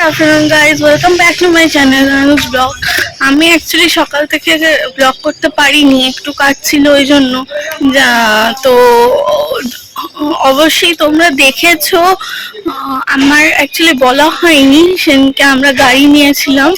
Afternoon guys, welcome back to my channel Anuj Vlog. আমি actually সকাল থেকে blog করতে পারিনি, একটু কাজ ছিল ওই জন্য। তো অবশ্যই তোমরা দেখেছো, আমার অ্যাকচুয়ালি বলা হয়নি, সেদিনকে আমরা গাড়ি নিয়েছিলাম।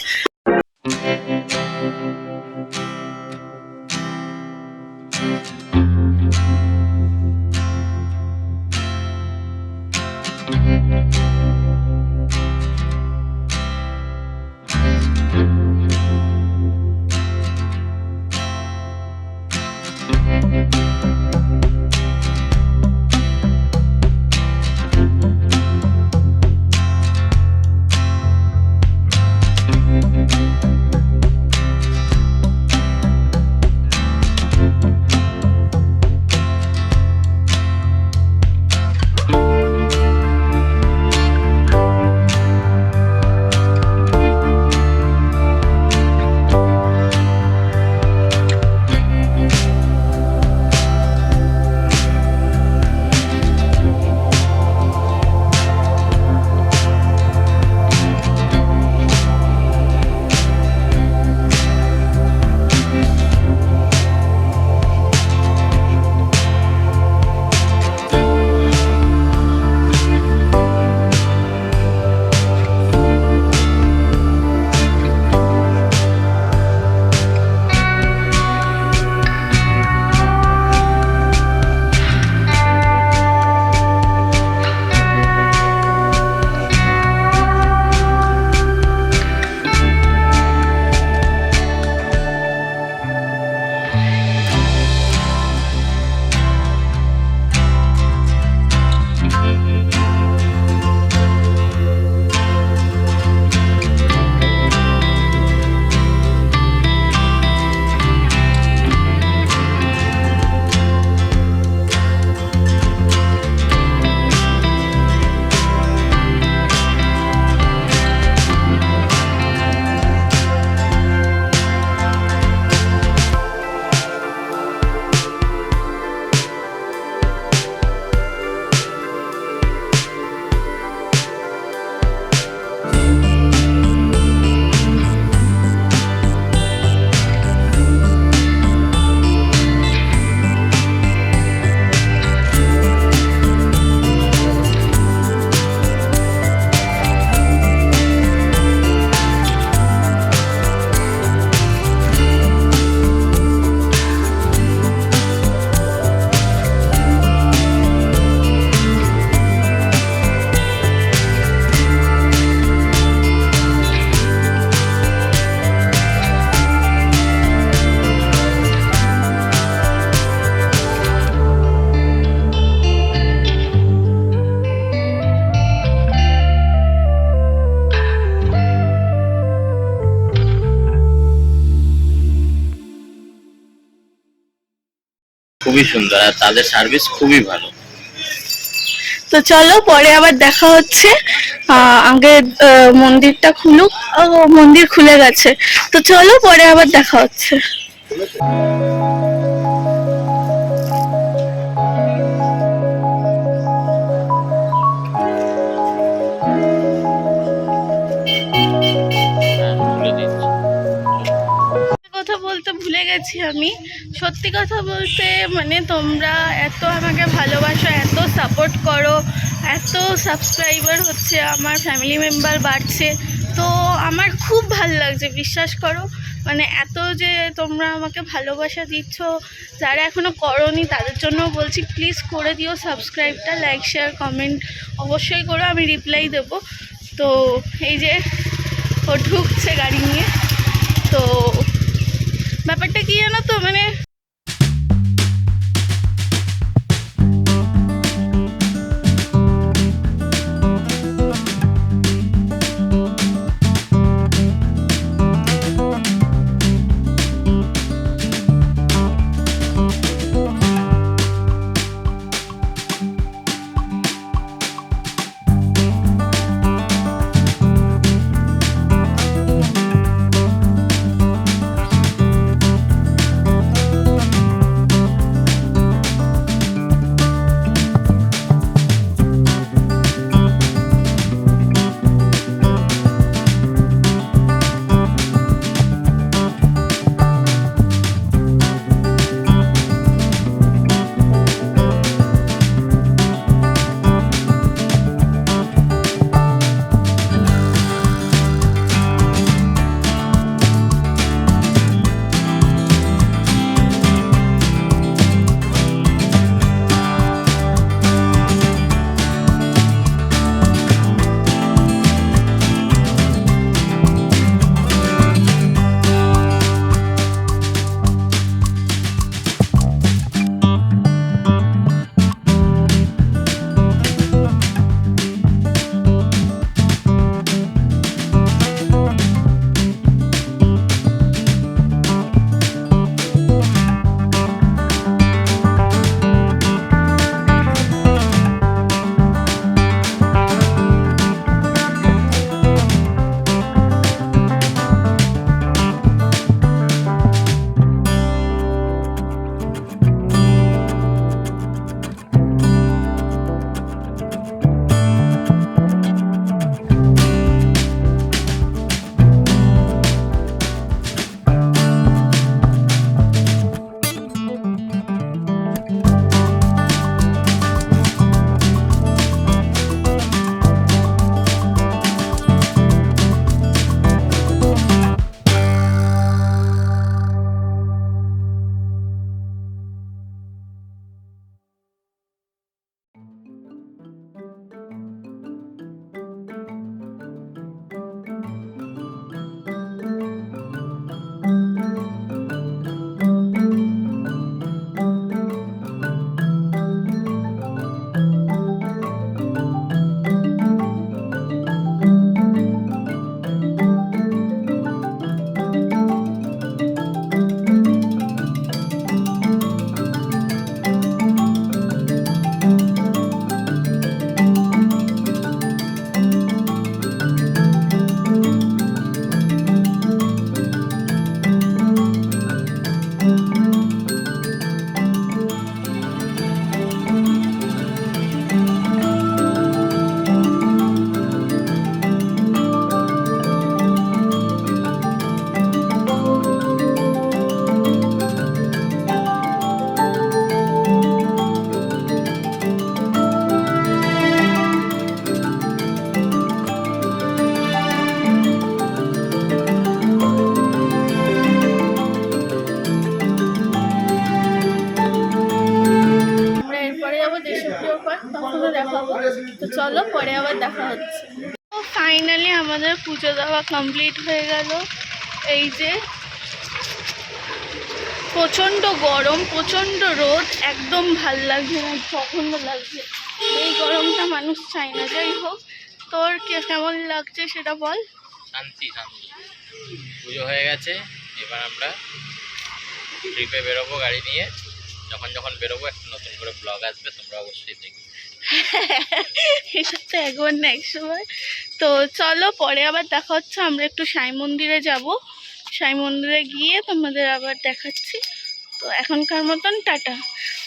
খুবই সুন্দর আর তাদের সার্ভিস খুবই ভালো। তো চলো পরে আবার দেখা হচ্ছে। আগে মন্দিরটা খুলুক। মন্দির খুলে গেছে, তো চলো পরে আবার দেখা হচ্ছে। কথা বলতে ভুলে গেছি আমি, সত্যি কথা বলতে মানে তোমরা এত আমাকে ভালোবাসো, এত সাপোর্ট করো, এত সাবস্ক্রাইবার হচ্ছে, আমার ফ্যামিলি মেম্বার বাড়ছে, তো আমার খুব ভালো লাগছে, বিশ্বাস করো। মানে এত যে তোমরা আমাকে ভালোবাসা দিচ্ছ, যারা এখনও করোনি তাদের জন্য বলছি প্লিজ করে দিও সাবস্ক্রাইবটা, লাইক শেয়ার কমেন্ট অবশ্যই করো, আমি রিপ্লাই দেবো। তো এই যে ও ঢুকছে গাড়ি নিয়ে, তো ব্যাপারটা কি জানো তো, মানে পরে আবার দেখা হচ্ছে। তো ফাইনালি আমাদের পুজো দেওয়া কমপ্লিট হয়ে গেল। এই যে প্রচণ্ড গরম, প্রচণ্ড রোদ, একদম ভাল লাগছে না, জঘন্য লাগছে। এই গরমটা মানুষ চায় না। যাই হোক, তোর কেমন লাগছে সেটা বল। শান্তি শান্তি। পুজো হয়ে গেছে, এবার আমরা ট্রিপে বেরোবো গাড়ি নিয়ে। যখন যখন বেরোবো একটা নতুন করে ব্লগ আসবে, তোমরা অবশ্যই দেখবে। এটা তো একবার না এক সময়। তো চলো পরে আবার দেখা হচ্ছে। আমরা একটু সাই মন্দিরে যাব, সাই মন্দিরে গিয়ে তোমাদের আবার দেখাচ্ছি। তো এখনকার মতন টাটা।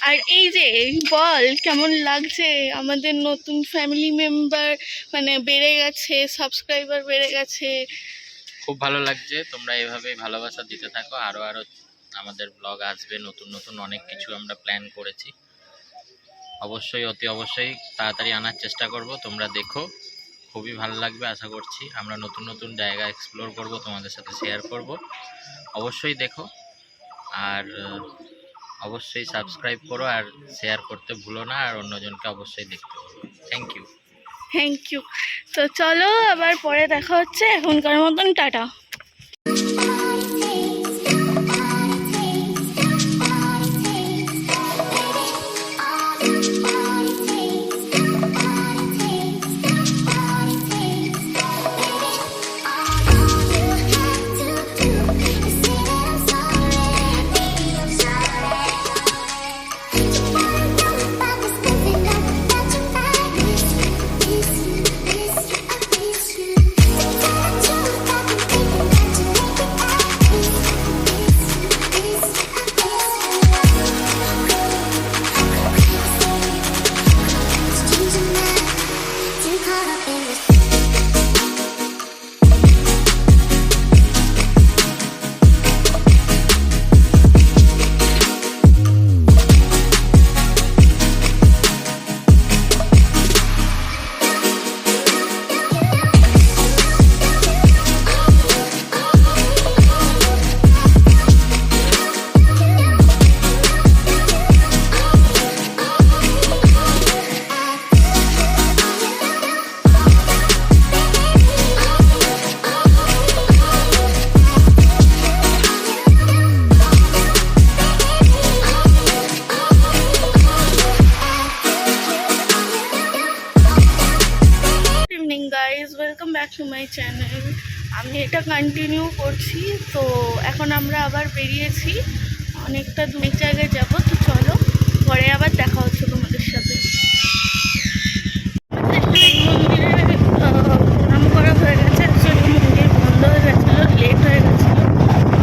আর এই যে বল কেমন লাগছে, আমাদের নতুন ফ্যামিলি মেম্বার মানে বেড়ে গেছে, সাবস্ক্রাইবার বেড়ে গেছে। খুব ভালো লাগছে, তোমরা এভাবেই ভালোবাসা দিতে থাকো। আরো আরো আমাদের ব্লগ আসবে, নতুন নতুন অনেক কিছু আমরা প্ল্যান করেছি। অবশ্যই অতি অবশ্যই তাড়াতাড়ি আনার চেষ্টা করব। তোমরা দেখো, খুবই ভালো লাগবে আশা করছি। আমরা নতুন নতুন জায়গা এক্সপ্লোর করব, তোমাদের সাথে শেয়ার করব। অবশ্যই দেখো, আর অবশ্যই সাবস্ক্রাইব করো, আর শেয়ার করতে ভুলো না, আর অন্যজনকে অবশ্যই দেখতে বলো। Thank you. Thank you. তো চলো আবার পরে দেখা হচ্ছে, এখনকার মতন টাটা। Guys, welcome back to my channel. আমি এটা কন্টিনিউ করছি। তো এখন আমরা আবার বেরিয়েছি, অনেকটা দূর জায়গায় যাব। তো চলো পরে আবার দেখা হচ্ছে তোমাদের সাথে। মন্দিরে প্রণাম করা হয়ে গেছে। অ্যাকচুয়ালি মন্দির বন্ধ হয়ে গেছিলো, লেট হয়ে গেছিলো।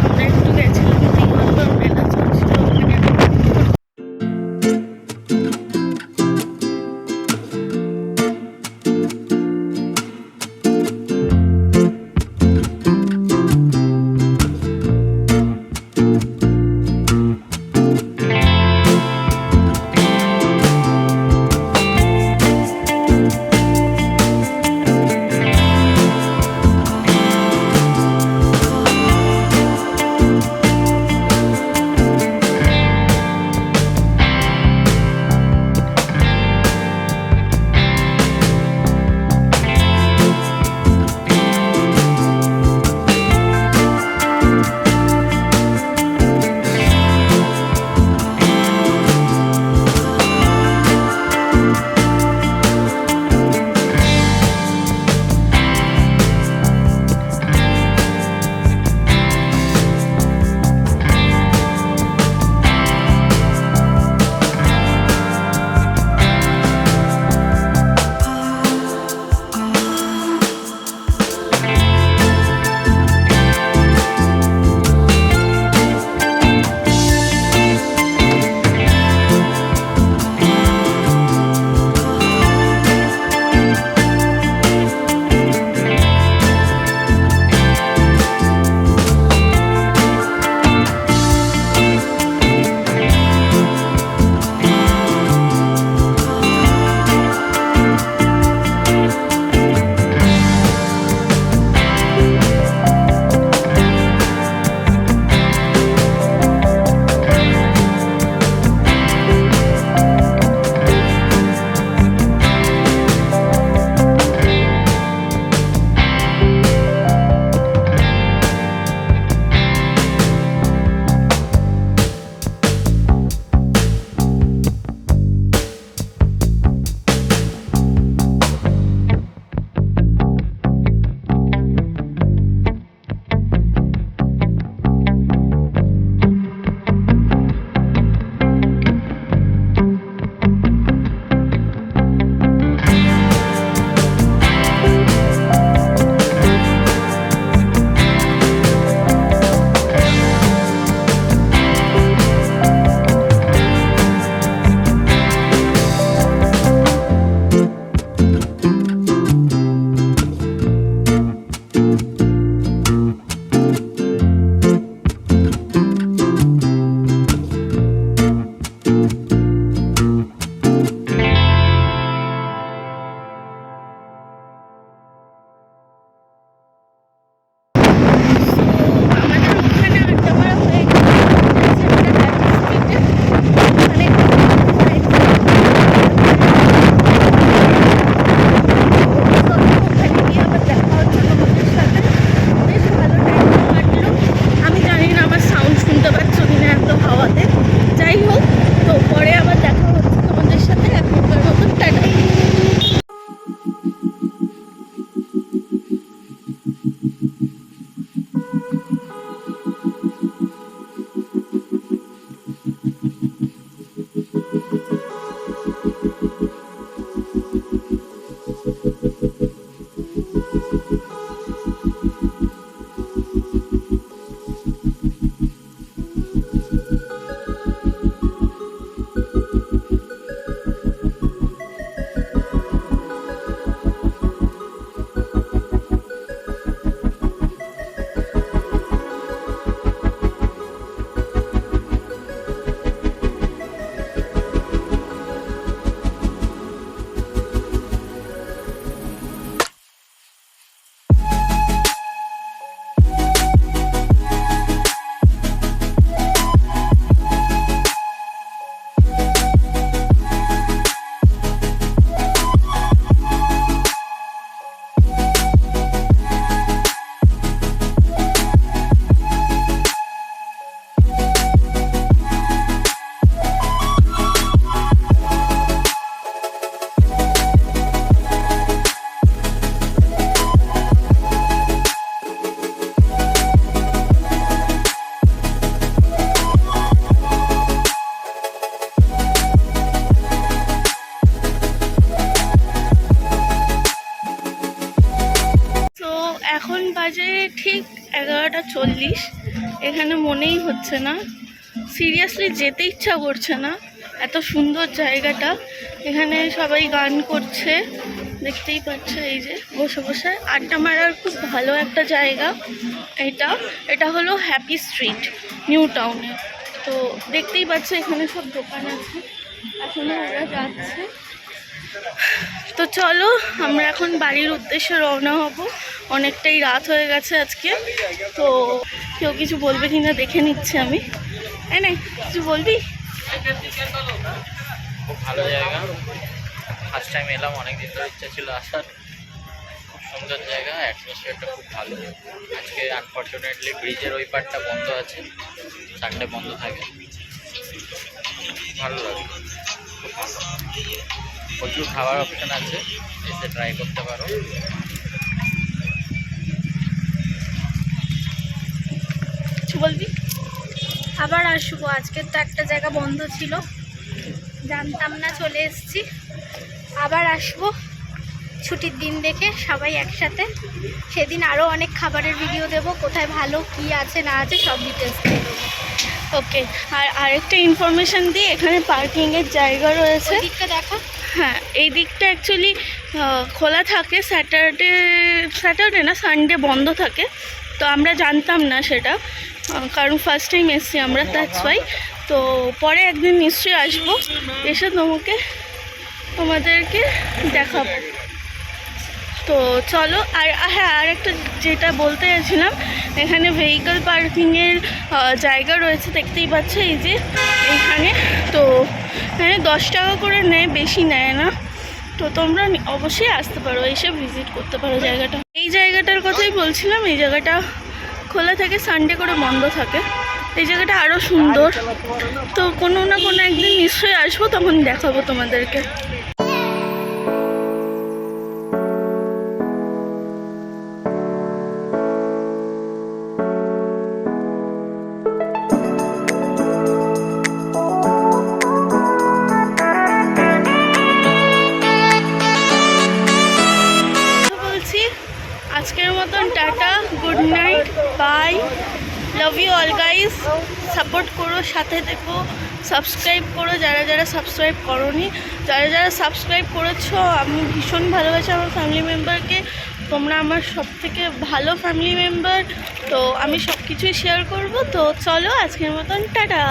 আমরা একটু গেছিলাম দিগন্ত মেলা চলছিল ওখানে। বাজে ঠিক 11:40। এখানে মনেই হচ্ছে না, সিরিয়াসলি যেতে ইচ্ছা করছে না, এত সুন্দর জায়গাটা। এখানে সবাই গান করছে, দেখতেই পাচ্ছে, এই যে বসে বসে আড্ডা মারার খুব ভালো একটা জায়গা এটা হলো হ্যাপি স্ট্রিট, নিউ টাউনে। তো দেখতেই পাচ্ছে এখানে সব দোকান আছে, এখনো ওরা যাচ্ছে। তো চলো আমরা এখন বাড়ির উদ্দেশ্যে রওনা হব, অনেকটাই রাত হয়ে গেছে আজকে। তো কেউ কিছু বলবে কিনা দেখে নিচ্ছি আমি। না কিছু বলবি? খুব ভালো জায়গা, ফার্স্ট টাইম এলাম, অনেক দিন ধরে ইচ্ছা ছিল আসার। খুব সুন্দর জায়গা, অ্যাটমসফিয়ারটা খুব ভালো। আজকে আনফর্চুনেটলি ব্রিজের ওই পার্টটা বন্ধ আছে, সানডে বন্ধ থাকে। ভালো লাগে, খুব ভালো। প্রচুর খাবার অপশন আছে, এসে ট্রাই করতে পারো। কিছু বলবি? আবার আসবো, আজকের তো একটা জায়গা বন্ধ ছিল, জানতাম না, চলে এসেছি। আবার আসবো ছুটির দিন দেখে সবাই একসাথে। সেদিন আরও অনেক খাবারের ভিডিও দেবো, কোথায় ভালো কি আছে না আছে সব ডিটেলস দেবো। ওকে, আর আরেকটা ইনফরমেশান দিই, এখানে পার্কিংয়ের জায়গা রয়েছে। দিকটা দেখা। হ্যাঁ, এই দিকটা অ্যাকচুয়ালি খোলা থাকে, স্যাটারডে না সানডে বন্ধ থাকে। তো আমরা জানতাম না সেটা, কারণ ফার্স্ট টাইম এসছি আমরা, দ্যাটস ওয়াই। তো পরে একদিন নিশ্চয়ই আসবো, এসে তোমাদেরকে দেখাবো। তো চলো, আর হ্যাঁ, আর একটা যেটা বলতে চাইছিলাম, এখানে ভেহিকল পার্কিংয়ের জায়গা রয়েছে, দেখতেই পাচ্ছ এই যে এইখানে। তো এখানে 10 টাকা করে নেয়, বেশি নেয় না। তো তোমরা অবশ্যই আসতে পারো, এসে ভিজিট করতে পারো জায়গাটা। এই জায়গাটার কথাই বলছিলাম, এই জায়গাটা খোলা থাকে, সানডে করে বন্ধ থাকে। এই জায়গাটা আরও সুন্দর। তো কোনো না কোনো একদিন নিশ্চয়ই আসবো, তখন দেখাবো তোমাদেরকে। আজকের মতন টাটা, good night, bye, love you all guys. Support করো, সাথে দেখো, সাবস্ক্রাইব করো যারা যারা সাবস্ক্রাইব করোনি। যারা যারা সাবস্ক্রাইব করেছো, আমি ভীষণ ভালোবাসি আমার ফ্যামিলি মেম্বারকে। তোমরা আমার সবথেকে ভালো ফ্যামিলি মেম্বার। তো আমি সব কিছুই শেয়ার করবো। তো চলো আজকের মতন টাটা।